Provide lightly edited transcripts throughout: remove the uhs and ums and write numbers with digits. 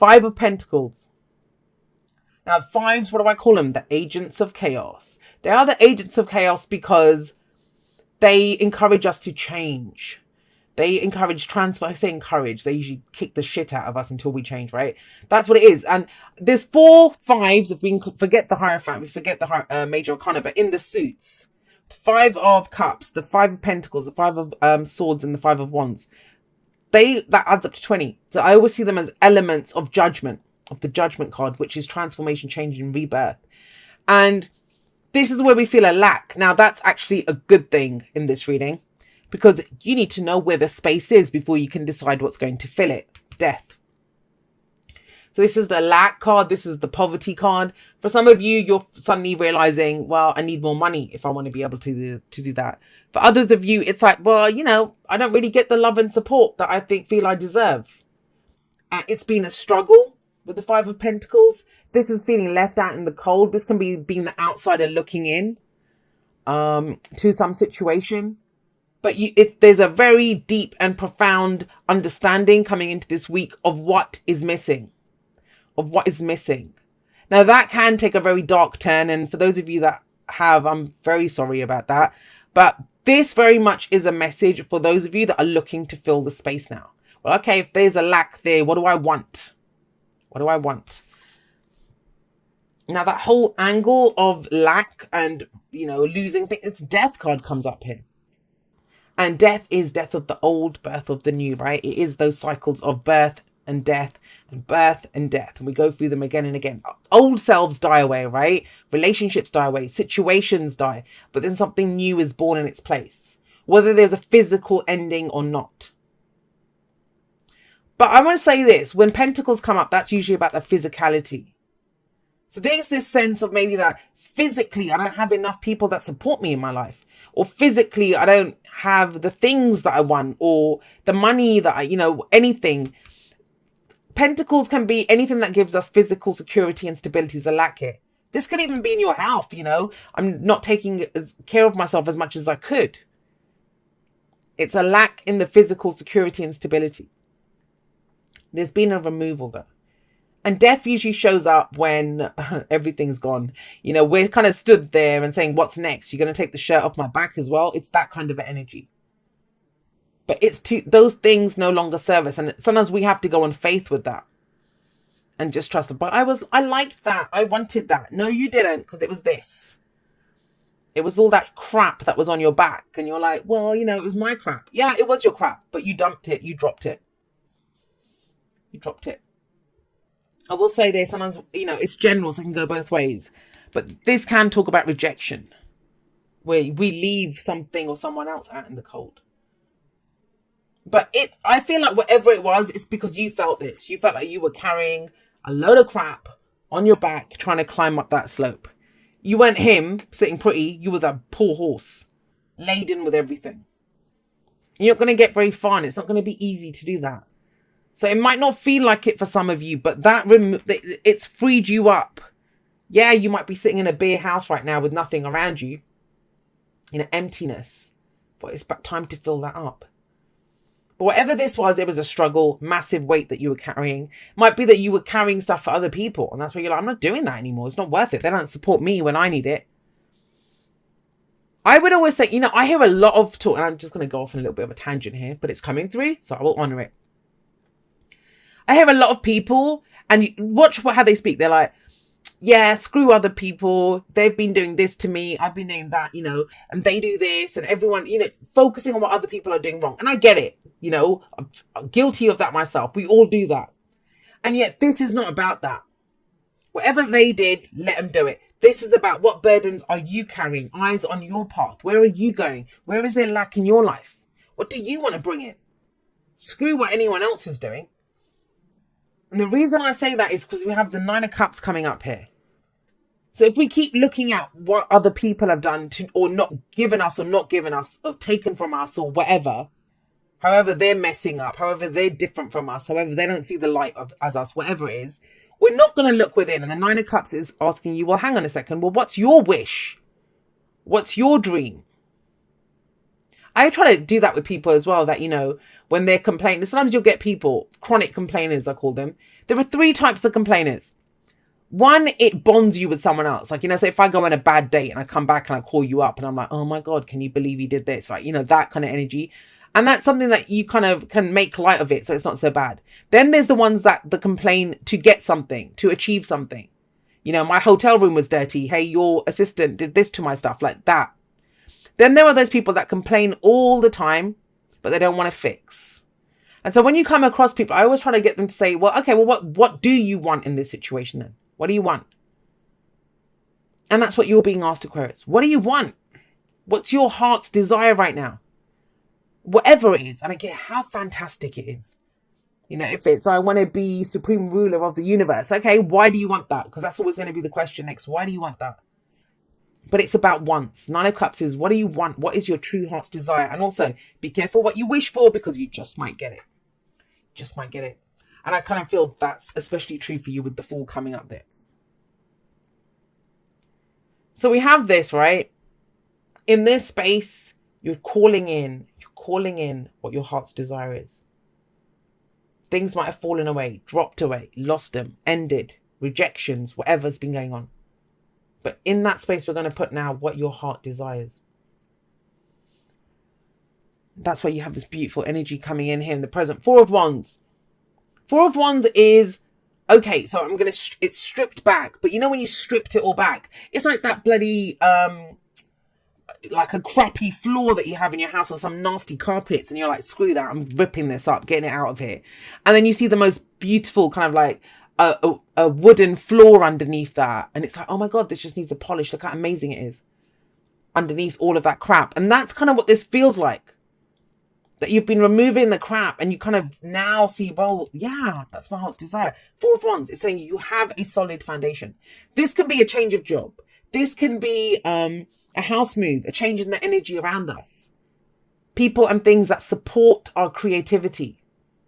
Five of Pentacles. Now, fives, what do I call them? The agents of chaos. They are the agents of chaos because they encourage us to change. They encourage transfer. I say encourage. They usually kick the shit out of us until we change, right? That's what it is. And there's 4 fives. If we can forget the Hierophant, we forget the Major Arcana, but in the suits, 5 of Cups, the 5 of Pentacles, the 5 of Swords, and the 5 of Wands. That adds up to 20. So I always see them as elements of judgment, of the Judgment card, which is transformation, change, and rebirth. And this is where we feel a lack. Now, that's actually a good thing in this reading, because you need to know where the space is before you can decide what's going to fill it. Death. So this is the lack card. This is the poverty card. For some of you, you're suddenly realizing, well, I need more money if I want to be able to do that. For others of you, it's like, well, you know, I don't really get the love and support that I feel I deserve. It's been a struggle with the 5 of Pentacles. This is feeling left out in the cold. This can be being the outsider looking in to some situation. But there's a very deep and profound understanding coming into this week of what is missing. Now, that can take a very dark turn. And for those of you that have, I'm very sorry about that. But this very much is a message for those of you that are looking to fill the space now. Well, okay, if there's a lack there, what do I want? What do I want? Now, that whole angle of lack and, you know, losing things, it's Death card comes up here. And death is death of the old, birth of the new, right? It is those cycles of birth and death and birth and death. And we go through them again and again. Old selves die away, right? Relationships die away. Situations die. But then something new is born in its place. Whether there's a physical ending or not. But I want to say this. When Pentacles come up, that's usually about the physicality. So there's this sense of maybe that physically I don't have enough people that support me in my life. Or physically I don't have the things that I want. Or the money that I, you know, anything. Pentacles can be anything that gives us physical security and stability is a lack here. This could even be in your health, you know. I'm not taking care of myself as much as I could. It's a lack in the physical security and stability. There's been a removal though. And death usually shows up when everything's gone. You know, we're kind of stood there and saying, what's next? You're going to take the shirt off my back as well. It's that kind of energy. But those things no longer serve us. And sometimes we have to go on faith with that. And just trust them. But I liked that. I wanted that. No, you didn't. Because it was this. It was all that crap that was on your back. And you're like, well, you know, it was my crap. Yeah, it was your crap. But you dumped it. You dropped it. You dropped it. I will say this, sometimes, you know, it's general, so it can go both ways. But this can talk about rejection, where we leave something or someone else out in the cold. But I feel like whatever it was, it's because you felt this. You felt like you were carrying a load of crap on your back, trying to climb up that slope. You weren't him sitting pretty. You were that poor horse, laden with everything. You're not going to get very far, and it's not going to be easy to do that. So it might not feel like it for some of you, but it's freed you up. Yeah, you might be sitting in a bare house right now with nothing around you, in an emptiness, but it's about time to fill that up. But whatever this was, it was a struggle, massive weight that you were carrying. Might be that you were carrying stuff for other people, and that's where you're like, I'm not doing that anymore. It's not worth it. They don't support me when I need it. I would always say, you know, I hear a lot of talk, and I'm just going to go off on a little bit of a tangent here, but it's coming through, so I will honor it. I hear a lot of people, and you watch how they speak. They're like, yeah, screw other people. They've been doing this to me. I've been doing that, you know, and they do this, and everyone, you know, focusing on what other people are doing wrong. And I get it, you know, I'm guilty of that myself. We all do that. And yet this is not about that. Whatever they did, let them do it. This is about what burdens are you carrying? Eyes on your path. Where are you going? Where is there lack in your life? What do you want to bring in? Screw what anyone else is doing. And the reason I say that is because we have the 9 of Cups coming up here. So if we keep looking at what other people have done to, or not given us, or taken from us, or whatever, however they're messing up, however they're different from us, however they don't see the light as us, whatever it is, we're not going to look within. And the 9 of Cups is asking you, well, hang on a second. Well, what's your wish? What's your dream? I try to do that with people as well, that, you know, when they're complaining, sometimes you'll get people, chronic complainers, I call them. There are 3 types of complainers. One, it bonds you with someone else. Like, you know, so if I go on a bad date and I come back and I call you up and I'm like, oh my God, can you believe he did this? Like, you know, that kind of energy. And that's something that you kind of can make light of it, so it's not so bad. Then there's the ones that complain to get something, to achieve something. You know, my hotel room was dirty. Hey, your assistant did this to my stuff, like that. Then there are those people that complain all the time, but they don't want to fix. And so when you come across people, I always try to get them to say, well, okay, well, what do you want in this situation then? What do you want? And that's what you're being asked, Aquarius. What do you want? What's your heart's desire right now? Whatever it is. I don't care how fantastic it is. You know, if it's, I want to be supreme ruler of the universe. Okay, why do you want that? Because that's always going to be the question next. Why do you want that? But it's about wants. 9 of Cups is, what do you want? What is your true heart's desire? And also, be careful what you wish for, because you just might get it. Just might get it. And I kind of feel that's especially true for you with the Fool coming up there. So we have this, right? In this space, you're calling in what your heart's desire is. Things might have fallen away, dropped away, lost them, ended, rejections, whatever's been going on. But in that space, we're going to put now what your heart desires. That's why you have this beautiful energy coming in here in the present. 4 of Wands. 4 of Wands is, okay, so it's stripped back. But you know when you stripped it all back, it's like that bloody, like a crappy floor that you have in your house or some nasty carpets. And you're like, screw that, I'm ripping this up, getting it out of here. And then you see the most beautiful kind of like a wooden floor underneath that. And it's like, oh my God, this just needs a polish. Look how amazing it is underneath all of that crap. And that's kind of what this feels like. That you've been removing the crap and you kind of now see, well, yeah, that's my heart's desire. 4 of Wands is saying you have a solid foundation. This can be a change of job. This can be a house move, a change in the energy around us. People and things that support our creativity.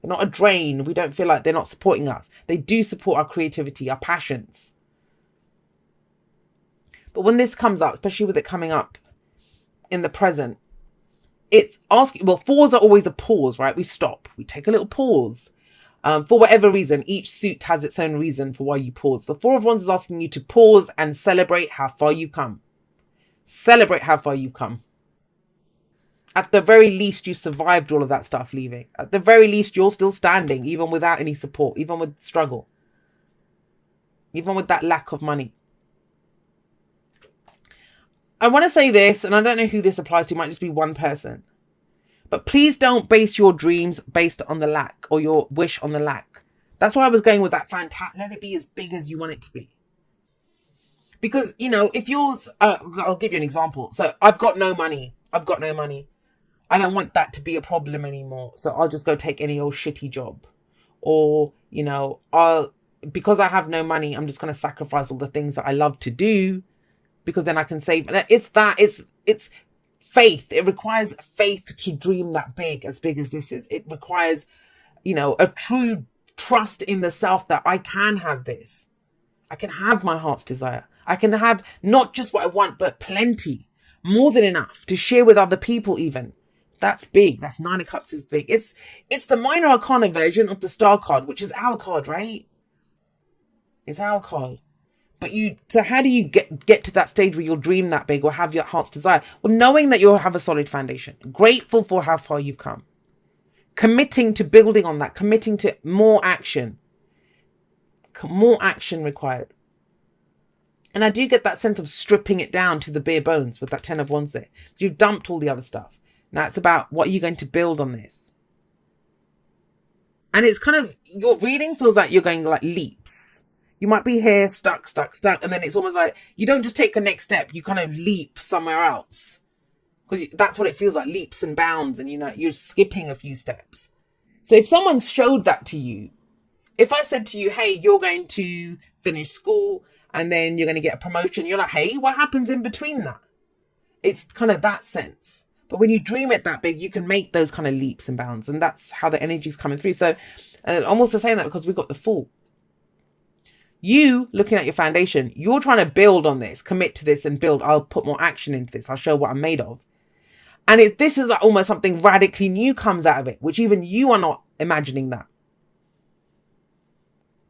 They're not a drain. We don't feel like they're not supporting us. They do support our creativity, our passions. But when this comes up, especially with it coming up in the present, it's asking, well, 4s are always a pause, right? We stop, we take a little pause. For whatever reason, each suit has its own reason for why you pause. The 4 of Wands is asking you to pause and celebrate how far you've come. Celebrate how far you've come. At the very least, you survived all of that stuff leaving. At the very least, you're still standing, even without any support, even with struggle, even with that lack of money. I want to say this, and I don't know who this applies to. It might just be one person. But please don't base your dreams based on the lack, or your wish on the lack. That's why I was going with that fantastic. Let it be as big as you want it to be. Because, you know, if yours, I'll give you an example. So I've got no money. I've got no money. I don't want that to be a problem anymore. So I'll just go take any old shitty job. Or, you know, because I have no money, I'm just going to sacrifice all the things that I love to do. Because then I can save. It's faith. It requires faith to dream that big as this is. It requires, you know, a true trust in the self that I can have this. I can have my heart's desire. I can have not just what I want, but plenty, more than enough to share with other people even. That's big. That's 9 of Cups is big. It's the minor arcana version of the Star card, which is our card, right? It's our card. But so how do you get to that stage where you'll dream that big or have your heart's desire? Well, knowing that you'll have a solid foundation, grateful for how far you've come, committing to building on that, committing to more action required. And I do get that sense of stripping it down to the bare bones with that 10 of Wands there. You've dumped all the other stuff. Now it's about what are you going to build on this? And it's kind of, your reading feels like you're going like leaps. You might be here stuck. And then it's almost like you don't just take a next step. You kind of leap somewhere else. Because that's what it feels like, leaps and bounds. And, you know, you're skipping a few steps. So if someone showed that to you, if I said to you, hey, you're going to finish school and then you're going to get a promotion. You're like, hey, what happens in between that? It's kind of that sense. But when you dream it that big, you can make those kind of leaps and bounds. And that's how the energy's coming through. So I'm also saying that because we've got the Fool. You looking at your foundation, you're trying to build on this, commit to this and build. I'll put more action into this. I'll show what I'm made of. And this is like almost something radically new comes out of it, which even you are not imagining that.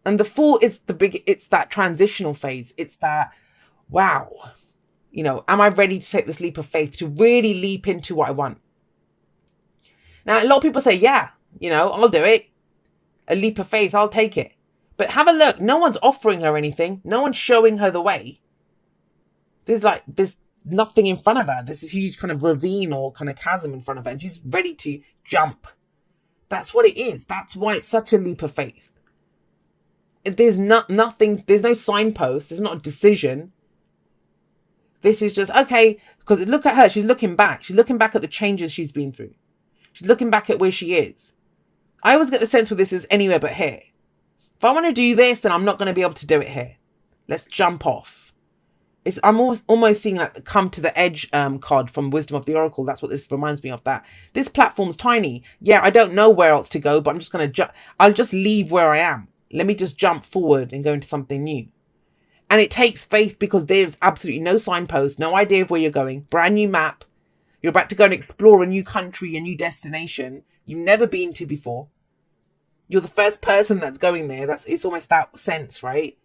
And the Fool is it's that transitional phase. It's that, wow, am I ready to take this leap of faith, to really leap into what I want? Now, a lot of people say, yeah, I'll do it. A leap of faith, I'll take it. But have a look. No one's offering her anything. No one's showing her the way. There's nothing in front of her. There's this huge kind of ravine or kind of chasm in front of her, and she's ready to jump. That's what it is. That's why it's such a leap of faith. There's nothing. There's no signpost. There's not a decision. This is just, okay, because look at her. She's looking back. She's looking back at the changes she's been through. She's looking back at where she is. I always get the sense with this is anywhere but here. If I want to do this, then I'm not going to be able to do it here. Let's jump off. I'm almost seeing like the come to the edge card from Wisdom of the Oracle. That's what this reminds me of. That this platform's tiny. Yeah, I don't know where else to go, but I'm just going to I'll just leave where I am. Let me just jump forward and go into something new. And it takes faith because there's absolutely no signpost, no idea of where you're going. Brand new map. You're about to go and explore a new country, a new destination you've never been to before. You're the first person that's going there. It's almost that sense, right?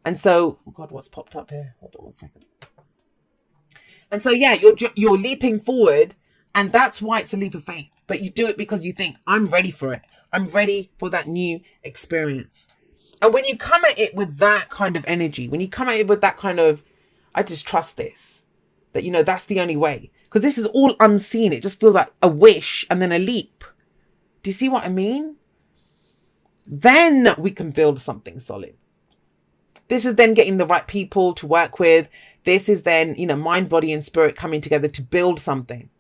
And so, oh God, what's popped up here? Hold on 1 second. And so, yeah, you're leaping forward, and that's why it's a leap of faith. But you do it because you think, I'm ready for it. I'm ready for that new experience. And when you come at it with that kind of energy, when you come at it with that kind of, I just trust this, that, that's the only way. Because this is all unseen. It just feels like a wish and then a leap. Do you see what I mean? Then we can build something solid. This is then getting the right people to work with. This is then, mind, body, and spirit coming together to build something.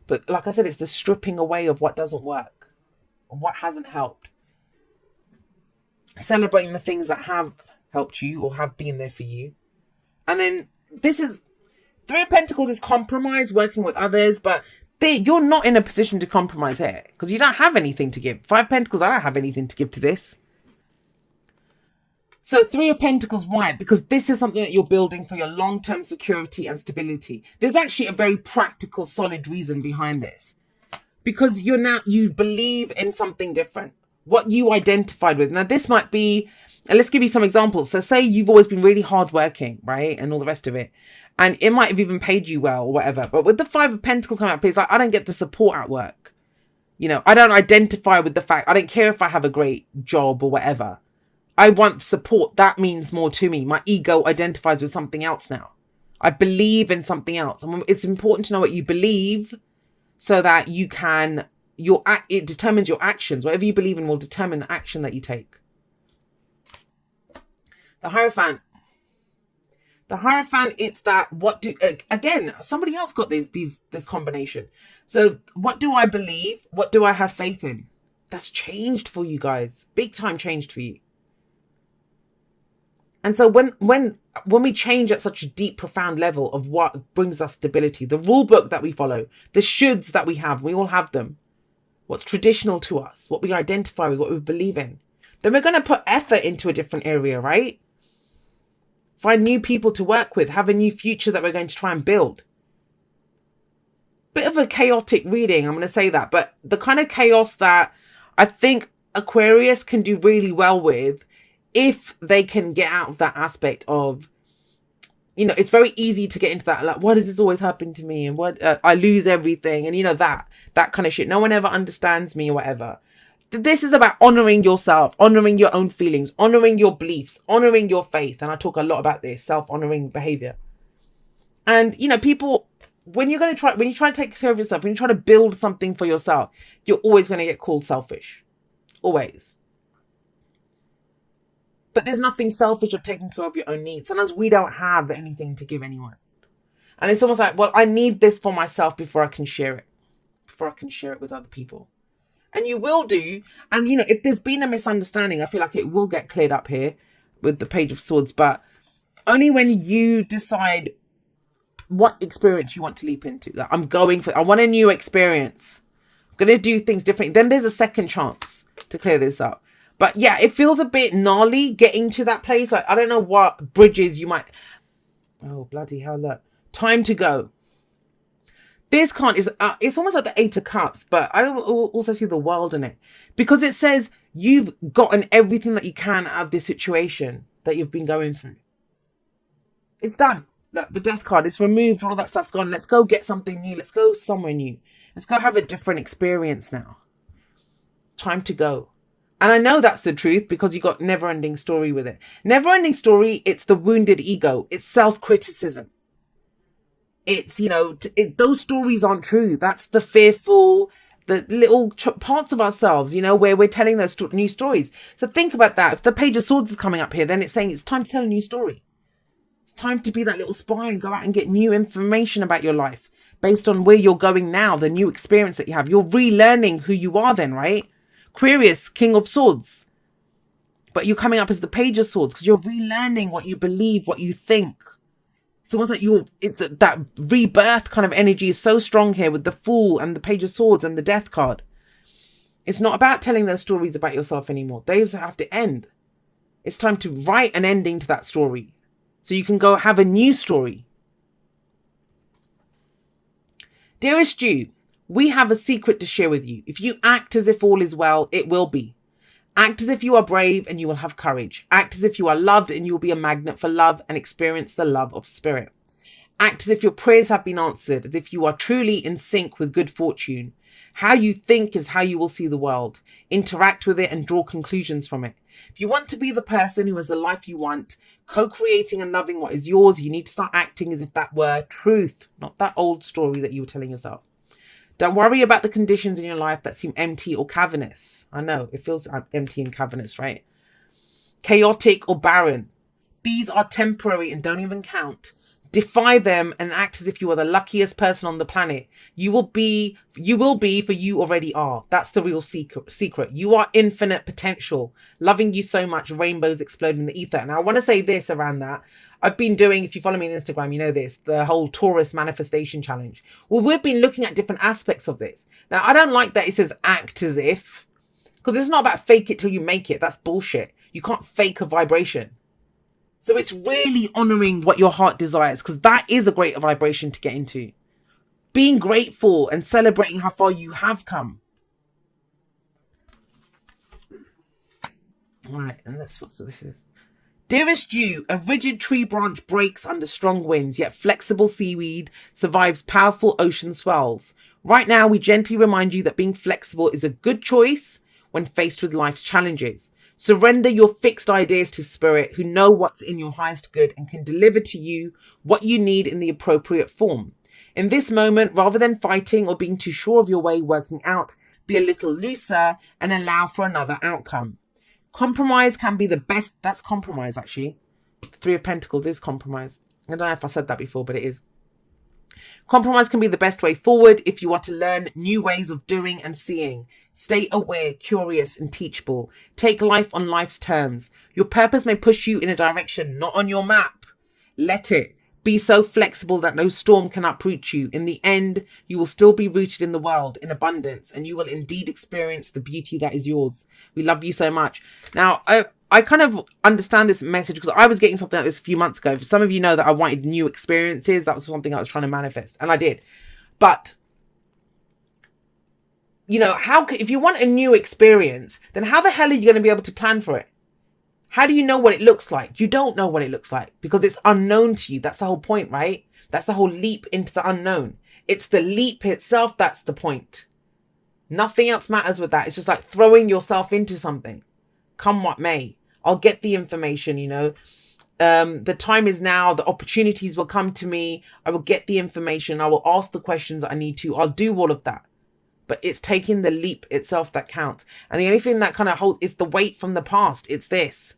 But like I said, it's the stripping away of what doesn't work, of what hasn't helped. Celebrating the things that have helped you or have been there for you. And then this is, Three of Pentacles is compromise, working with others, but you're not in a position to compromise here because you don't have anything to give. Five of Pentacles, I don't have anything to give to this. So Three of Pentacles, why? Because this is something that you're building for your long-term security and stability. There's actually a very practical, solid reason behind this. Because you believe in something different. What you identified with. Now this might be, and let's give you some examples. So say you've always been really hardworking, right? And all the rest of it. And it might have even paid you well or whatever. But with the Five of Pentacles coming up, it's like, I don't get the support at work. I don't identify with the fact, I don't care if I have a great job or whatever. I want support. That means more to me. My ego identifies with something else now. I believe in something else. And it's important to know what you believe so that you can, it determines your actions. Whatever you believe in will determine the action that you take. The Hierophant. The Hierophant, it's that, again, somebody else got this combination. So what do I believe? What do I have faith in? That's changed for you guys. Big time changed for you. And so when we change at such a deep, profound level of what brings us stability, the rule book that we follow, the shoulds that we have, we all have them. What's traditional to us, what we identify with, what we believe in. Then we're going to put effort into a different area, right? Find new people to work with, have a new future that we're going to try and build. Bit of a chaotic reading, I'm going to say that. But the kind of chaos that I think Aquarius can do really well with, if they can get out of that aspect of, it's very easy to get into that, like, why does this always happen to me? And what I lose everything. And that kind of shit. No one ever understands me or whatever. This is about honoring yourself, honoring your own feelings, honoring your beliefs, honoring your faith. And I talk a lot about this, self-honoring behavior. And, people, when you try to take care of yourself, when you try to build something for yourself, you're always going to get called selfish. Always. But there's nothing selfish of taking care of your own needs. Sometimes we don't have anything to give anyone. And it's almost like, well, I need this for myself before I can share it. Before I can share it with other people. And you will do. And, if there's been a misunderstanding, I feel like it will get cleared up here with the Page of Swords. But only when you decide what experience you want to leap into. That I want a new experience. I'm going to do things differently. Then there's a second chance to clear this up. But yeah, it feels a bit gnarly getting to that place. Like, I don't know what bridges you might... Oh, bloody hell, look. Time to go. This card is, it's almost like the Eight of Cups, but I also see the world in it. Because it says you've gotten everything that you can out of this situation that you've been going through. It's done. Look, the Death card, it's removed, all that stuff's gone. Let's go get something new. Let's go somewhere new. Let's go have a different experience now. Time to go. And I know that's the truth because you got never-ending story with it. Never-ending story, it's the wounded ego. It's self-criticism. It's, you know, those stories aren't true. That's the fearful, the little parts of ourselves, you know, where we're telling those new stories. So think about that. If the Page of Swords is coming up here, then it's saying it's time to tell a new story. It's time to be that little spy and go out and get new information about your life based on where you're going now, the new experience that you have. You're relearning who you are then, right? Aquarius, King of Swords. But you're coming up as the Page of Swords because you're relearning what you believe, what you think. It's almost like that rebirth kind of energy is so strong here with the Fool and the Page of Swords and the Death card. It's not about telling those stories about yourself anymore. Those have to end. It's time to write an ending to that story so you can go have a new story. Dearest you, we have a secret to share with you. If you act as if all is well, it will be. Act as if you are brave and you will have courage. Act as if you are loved and you will be a magnet for love and experience the love of spirit. Act as if your prayers have been answered, as if you are truly in sync with good fortune. How you think is how you will see the world. Interact with it and draw conclusions from it. If you want to be the person who has the life you want, co-creating and loving what is yours, you need to start acting as if that were truth, not that old story that you were telling yourself. Don't worry about the conditions in your life that seem empty or cavernous. I know, it feels empty and cavernous, right? Chaotic or barren. These are temporary and don't even count. Defy them and act as if you are the luckiest person on the planet. You will be for you already are. That's the real secret. You are infinite potential. Loving you so much, rainbows explode in the ether. And I want to say this around that. I've been doing, if you follow me on Instagram, you know this, the whole Taurus manifestation challenge. Well, we've been looking at different aspects of this. Now, I don't like that it says act as if, because it's not about fake it till you make it. That's bullshit. You can't fake a vibration. So it's really honoring what your heart desires, because that is a great vibration to get into. Being grateful and celebrating how far you have come. All right, and that's what this is. Dearest you, a rigid tree branch breaks under strong winds, yet flexible seaweed survives powerful ocean swells. Right now, we gently remind you that being flexible is a good choice when faced with life's challenges. Surrender your fixed ideas to spirit, who know what's in your highest good and can deliver to you what you need in the appropriate form. In this moment, rather than fighting or being too sure of your way working out, be a little looser and allow for another outcome. Compromise can be the best. That's compromise, actually. Three of Pentacles is compromise. I don't know if I said that before, but it is. Compromise can be the best way forward if you want to learn new ways of doing and seeing. Stay aware, curious, and teachable. Take life on life's terms. Your purpose may push you in a direction not on your map. Let it. Be so flexible that no storm can uproot you. In the end, you will still be rooted in the world, in abundance, and you will indeed experience the beauty that is yours. We love you so much. Now, I kind of understand this message because I was getting something like this a few months ago. For some of you know that I wanted new experiences. That was something I was trying to manifest, and I did. But, you know, if you want a new experience, then how the hell are you going to be able to plan for it? How do you know what it looks like? You don't know what it looks like because it's unknown to you. That's the whole point, right? That's the whole leap into the unknown. It's the leap itself that's the point. Nothing else matters with that. It's just like throwing yourself into something. Come what may. I'll get the information, you know. The time is now. The opportunities will come to me. I will get the information. I will ask the questions I need to. I'll do all of that. But it's taking the leap itself that counts. And the only thing that kind of holds is the weight from the past. It's this.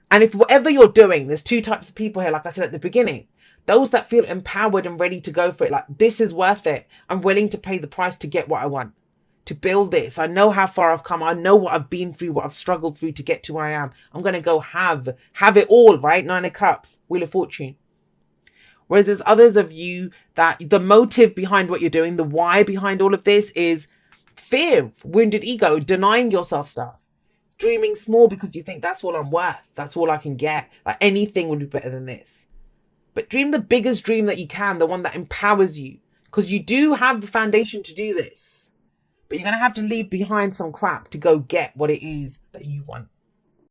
And if whatever you're doing, there's two types of people here, like I said at the beginning. Those that feel empowered and ready to go for it. Like, this is worth it. I'm willing to pay the price to get what I want. To build this. I know how far I've come. I know what I've been through, what I've struggled through to get to where I am. I'm going to go have it all, right? Nine of Cups, Wheel of Fortune. Whereas there's others of you that the motive behind what you're doing, the why behind all of this is fear, wounded ego, denying yourself stuff. Dreaming small because you think that's all I'm worth. That's all I can get. Like anything would be better than this. But dream the biggest dream that you can, the one that empowers you. Because you do have the foundation to do this. But you're going to have to leave behind some crap to go get what it is that you want.